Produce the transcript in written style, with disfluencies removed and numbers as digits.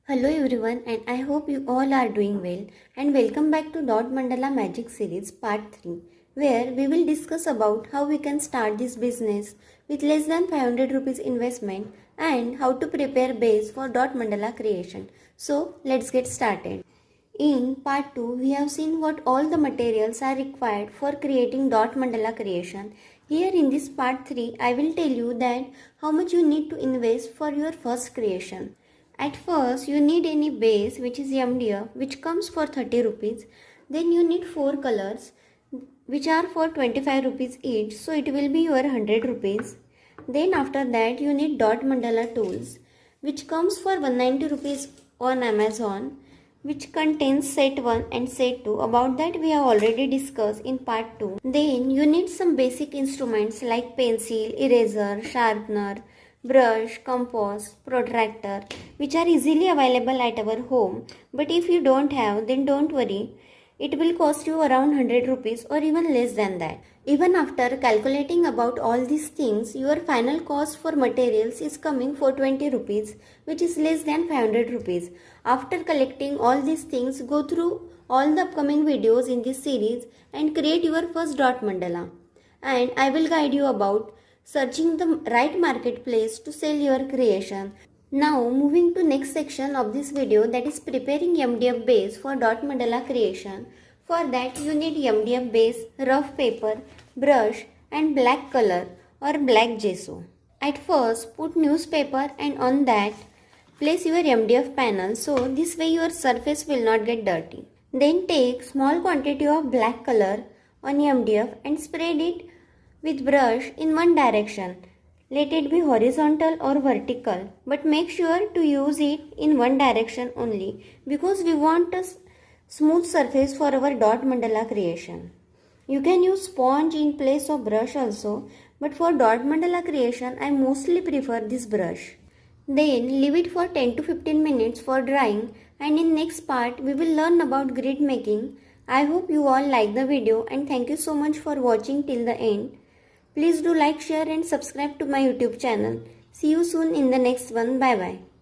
Hello everyone, and I hope you all are doing well, and welcome back to Dot Mandala Magic Series Part 3, where we will discuss about how we can start this business with less than 500 rupees investment and how to prepare base for Dot Mandala creation. So let's get started. In part 2, we have seen what all the materials are required for creating Dot Mandala creation. Here in this part 3, I will tell you that how much you need to invest for your first creation. At first, you need any base which is MDF which comes for 30 rupees. Then you need 4 colors which are for 25 rupees each, so it will be your 100 rupees. Then after that you need Dot Mandala tools which comes for 190 rupees on Amazon, which contains set 1 and set 2. About that we have already discussed in part 2. Then you need some basic instruments like pencil, eraser, sharpener, brush, compass, protractor, which are easily available at our home. But if you don't have, then don't worry. It will cost you around 100 rupees or even less than that. Even after calculating about all these things, your final cost for materials is coming for 20 rupees, which is less than 500 rupees. After collecting all these things, go through all the upcoming videos in this series and create your first dot mandala. And I will guide you about searching the right marketplace to sell your creation. Now moving to next section of this video, that is preparing MDF base for dot mandala creation. For that you need MDF base, rough paper, brush and black color or black gesso. At first put newspaper and on that place your MDF panel, so this way your surface will not get dirty. Then take small quantity of black color on MDF and spread it with brush in one direction. Let it be horizontal or vertical, but make sure to use it in one direction only because we want a smooth surface for our dot mandala creation. You can use sponge in place of brush also, but for dot mandala creation I mostly prefer this brush. Then leave it for 10 to 15 minutes for drying, and in next part we will learn about grid making. I hope you all like the video and thank you so much for watching till the end. Please do like, share and subscribe to my YouTube channel. See you soon in the next one. Bye bye.